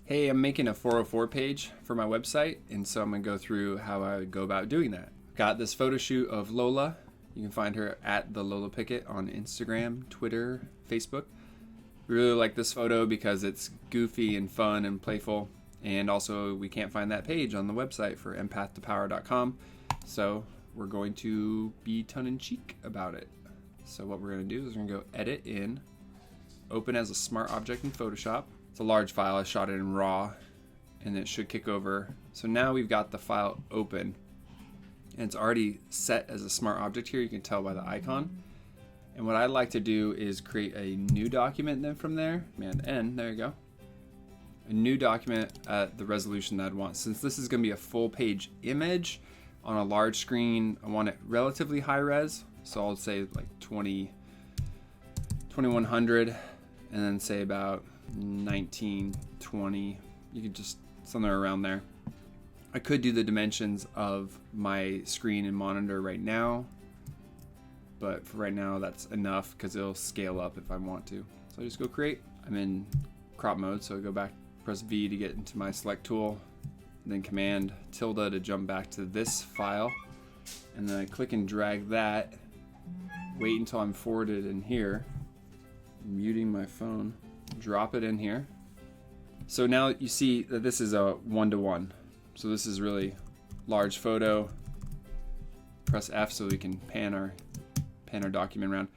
Hey, I'm making a 404 page for my website, and so I'm going to go through how I would go about doing that. Got this photo shoot of Lola. You can find her at the Lola Pickett on Instagram, Twitter, Facebook. Really like this photo because it's goofy and fun and playful, and also we can't find that page on the website for empath2power.com, so we're going to be tongue-in-cheek about it. So what we're going to do is we're going to go edit in, open as a smart object in Photoshop. It's a large file. I shot it in RAW, and it should kick over. So now we've got the file open, and it's already set as a smart object here. You can tell by the icon. And what I'd like to do is create a new document then from there. Command N, there you go. A new document at the resolution that I'd want. Since this is going to be a full page image on a large screen, I want it relatively high res. So I'll say like 2100, and then say about 1920. You can just somewhere around there. I could do the dimensions of my screen and monitor right now, but for right now that's enough because it'll scale up if I want to. So I just go create. I'm in crop mode, so I go back, press V to get into my select tool, and then command tilde to jump back to this file, and then I click and drag that. Wait until I'm forwarded in here. I'm muting my phone. Drop it in here. So now you see that this is a 1-to-1. So this is really large photo. Press F so we can pan our document around.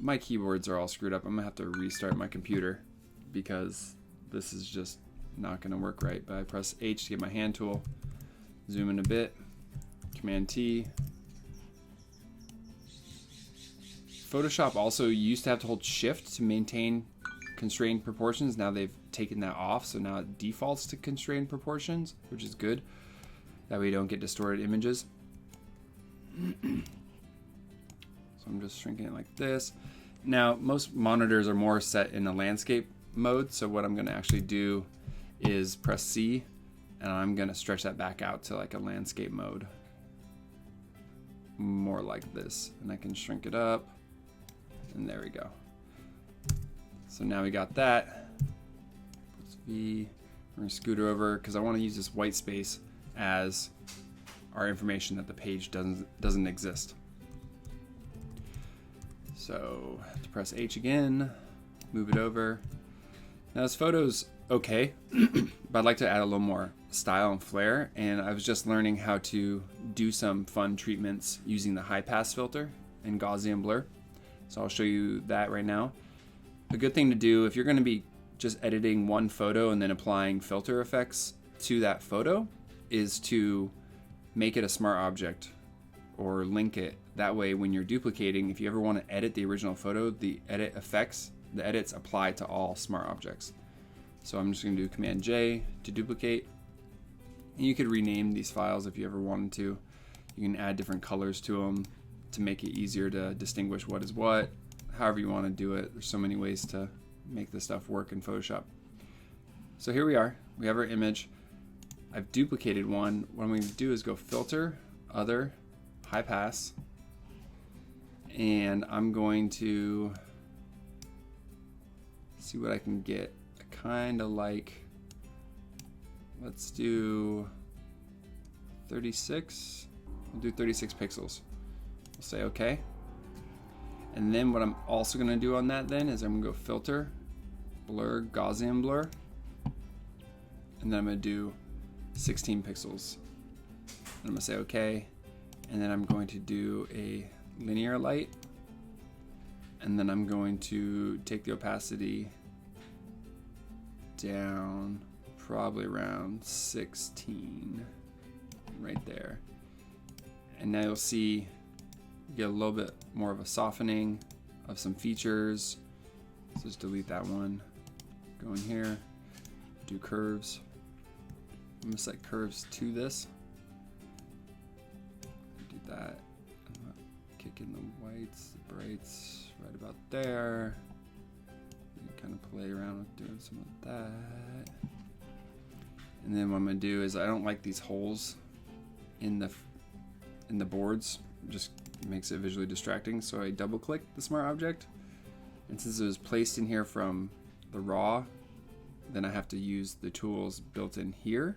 My keyboards are all screwed up. I'm gonna have to restart my computer because this is just not gonna work right. But I press H to get my hand tool, zoom in a bit, Command T. Photoshop also used to have to hold Shift to maintain constrained proportions. Now they've taken that off, so now it defaults to constrained proportions, which is good. That way you don't get distorted images. So I'm just shrinking it like this. Now most monitors are more set in a landscape mode, so what I'm going to actually do is press C, and I'm going to stretch that back out to like a landscape mode, more like this, and I can shrink it up, and there we go. So now we got that. Press V. We're going to scoot over because I want to use this white space as our information that the page doesn't exist. So to press H again, move it over. Now this photo's okay, but I'd like to add a little more style and flair, and I was just learning how to do some fun treatments using the high pass filter and Gaussian blur. So I'll show you that right now. A good thing to do if you're going to be just editing one photo and then applying filter effects to that photo is to make it a smart object or link it. That way when you're duplicating, if you ever want to edit the original photo, the edit effects, the edits apply to all smart objects. So I'm just going to do Command J to duplicate. And you could rename these files if you ever wanted to. You can add different colors to them to make it easier to distinguish what is what. However you want to do it. There's so many ways to make this stuff work in Photoshop. So here we are. We have our image. I've duplicated one. What I'm going to do is go Filter, Other, High Pass, and I'm going to see what I can get. I kind of like, let's do 36. We'll do 36 pixels. We'll say OK. And then what I'm also going to do on that then is I'm going to go Filter, Blur, Gaussian Blur, and then I'm going to do 16 pixels. And I'm going to say OK, and then I'm going to do a linear light, and then I'm going to take the opacity down probably around 16, right there. And now you'll see get a little bit more of a softening of some features. So just delete that one. Go in here, do curves. I'm gonna set curves to this. Do that. Kick in the whites, the brights, right about there. You can kind of play around with doing some of that. And then what I'm gonna do is I don't like these holes in the boards. Just makes it visually distracting, so I double click the smart object, and since it was placed in here from the raw, then I have to use the tools built in here.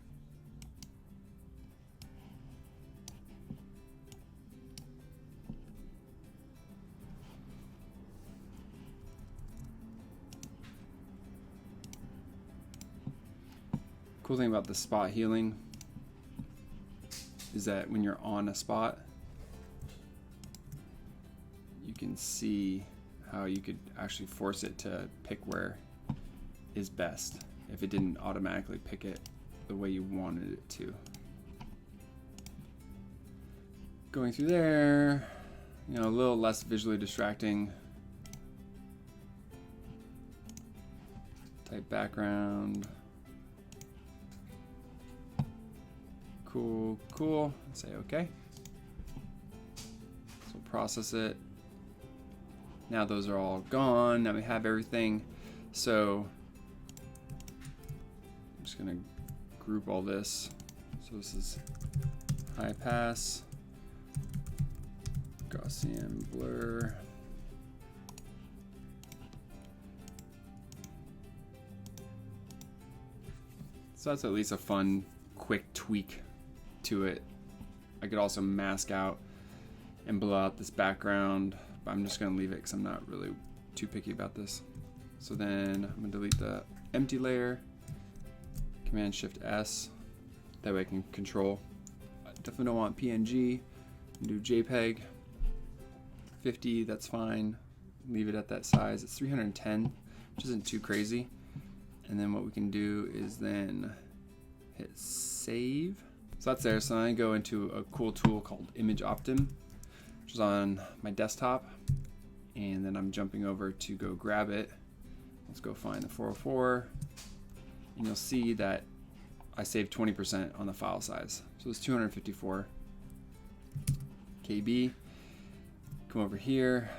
Cool thing about the spot healing is that when you're on a spot, you can see how you could actually force it to pick where is best if it didn't automatically pick it the way you wanted it to. Going through there, you know, a little less visually distracting. Type background. Cool, cool. Say okay. So we'll process it. Now those are all gone. Now we have everything. So I'm just gonna group all this. So this is high pass, Gaussian blur. So that's at least a fun, quick tweak to it. I could also mask out and blow out this background, but I'm just gonna leave it because I'm not really too picky about this. So then I'm gonna delete the empty layer, Command Shift S, that way I can control. I definitely don't want PNG, do JPEG, 50, that's fine. Leave it at that size. It's 310, which isn't too crazy. And then what we can do is then hit save. So that's there. So I go into a cool tool called Image Optim, which is on my desktop. And then I'm jumping over to go grab it. Let's go find the 404. And you'll see that I saved 20% on the file size. So it's 254 KB. Come over here.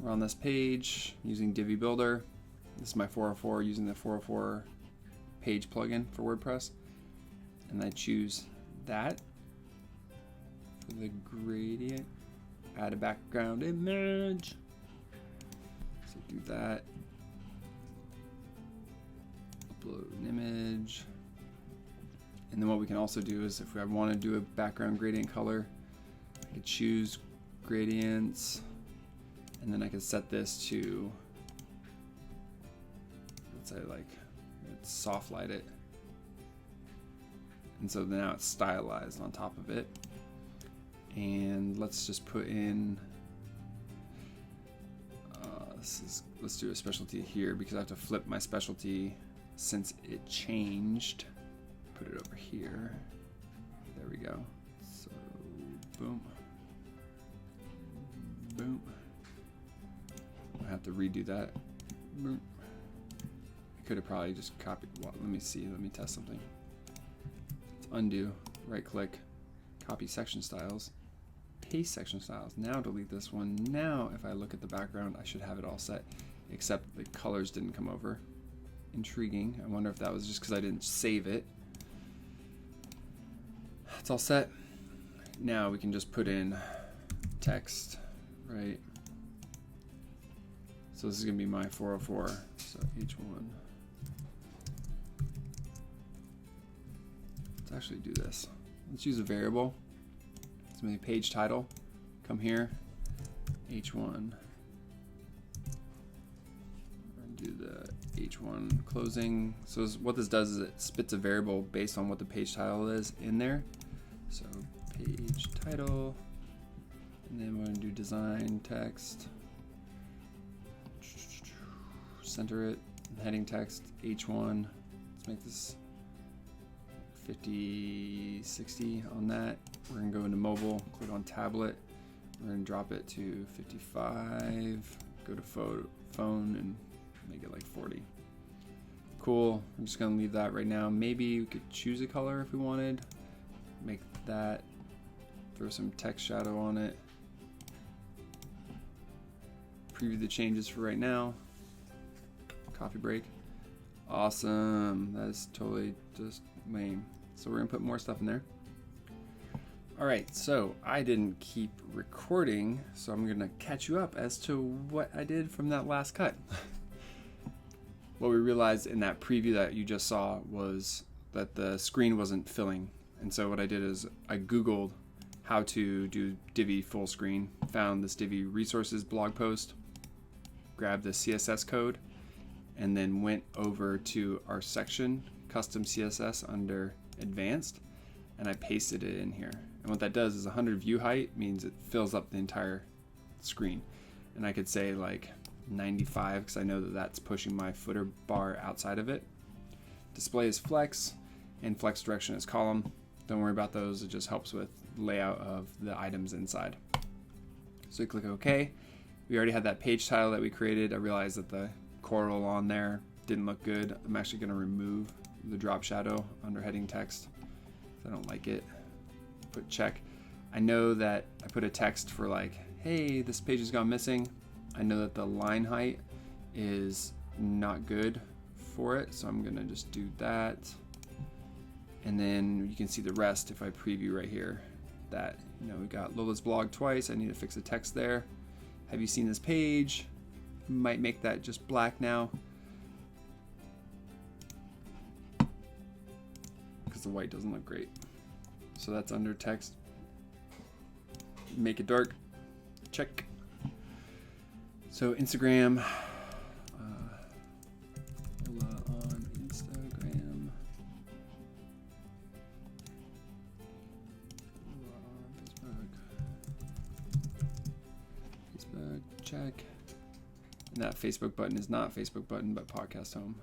We're on this page using Divi Builder. This is my 404 using the 404 page plugin for WordPress. And I choose that for the gradient. Add a background image. So do that. Upload an image. And then what we can also do is if I want to do a background gradient color, I could choose gradients. And then I could set this to, let's say like, let's soft light it. And so now it's stylized on top of it. And let's just put in, let's do a specialty here because I have to flip my specialty since it changed. Put it over here. There we go. So boom. Boom. I have to redo that. Boom. I could have probably just copied. Well, let me see. Let me test something. Let's undo. Right click. Copy section styles. Paste section styles. Now delete this one. Now if I look at the background, I should have it all set, except the colors didn't come over. Intriguing. I wonder if that was just because I didn't save it. It's all set. Now we can just put in text, right? So this is gonna be my 404. So H1. Let's actually do this. Let's use a variable. It's gonna be page title. Come here, H1. And do the H1 closing. So what this does is it spits a variable based on what the page title is in there. So page title, and then we're gonna do design text. Center it, heading text, H1. Let's make this 50, 60 on that. We're gonna go into mobile, click on tablet. We're gonna drop it to 55, go to phone and make it like 40. Cool, I'm just gonna leave that right now. Maybe we could choose a color if we wanted. Make that, throw some text shadow on it. Preview the changes for right now. Coffee break. Awesome. That is totally just lame. So we're gonna put more stuff in there. All right, so I didn't keep recording, so I'm gonna catch you up as to what I did from that last cut. what we realized in that preview that you just saw was that the screen wasn't filling. And so what I did is I Googled how to do Divi full screen, found this Divi resources blog post, grabbed the CSS code, and then went over to our section, custom CSS under advanced, and I pasted it in here. And what that does is 100 view height means it fills up the entire screen. And I could say like 95 because I know that that's pushing my footer bar outside of it. Display is flex and flex direction is column. Don't worry about those, it just helps with layout of the items inside. So you click OK. We already had that page title that we created. I realized that the coral on there didn't look good. I'm actually going to remove the drop shadow under heading text. I don't like it. Put check. I know that I put a text for like, hey, this page has gone missing. I know that the line height is not good for it, so I'm gonna just do that. And then you can see the rest if I preview right here that, we got Lola's blog twice. I need to fix the text there. Have you seen this page? Might make that just black now because the white doesn't look great. So that's under text. Make it dark. Check. So Instagram. Lola on Instagram. Lola on Facebook. Check. And that Facebook button is not Facebook button, but podcast home.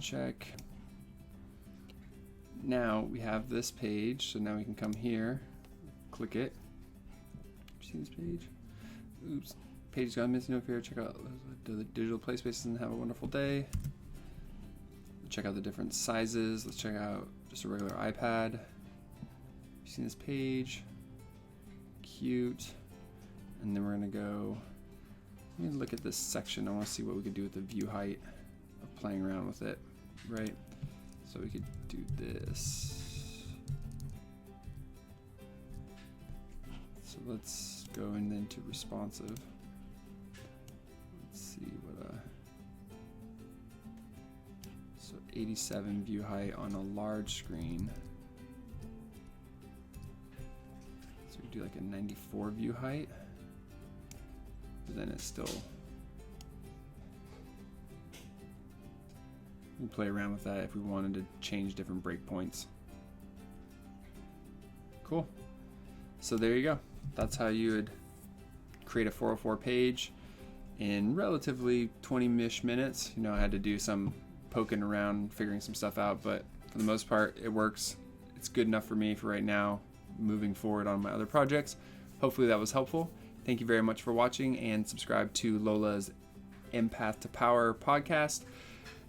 Check. Now we have this page, so now we can come here, click it. See this page? Oops. Page got missing over here. Check out the digital play spaces and have a wonderful day. Check out the different sizes. Let's check out just a regular iPad. You seen this page? Cute. And then we're gonna go. Let me look at this section. I want to see what we could do with the view height of playing around with it, right? So we could do this. So let's go and then to responsive. Let's see what so 87 view height on a large screen. So we do like a 94 view height. But then it's still. We can play around with that if we wanted to change different breakpoints. Cool. So there you go. That's how you would create a 404 page in relatively 20-ish minutes. I had to do some poking around, figuring some stuff out, but for the most part, it works. It's good enough for me for right now, moving forward on my other projects. Hopefully that was helpful. Thank you very much for watching, and subscribe to Lola's Empath to Power podcast.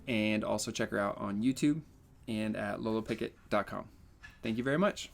And also check her out on YouTube and at lolapickett.com. Thank you very much.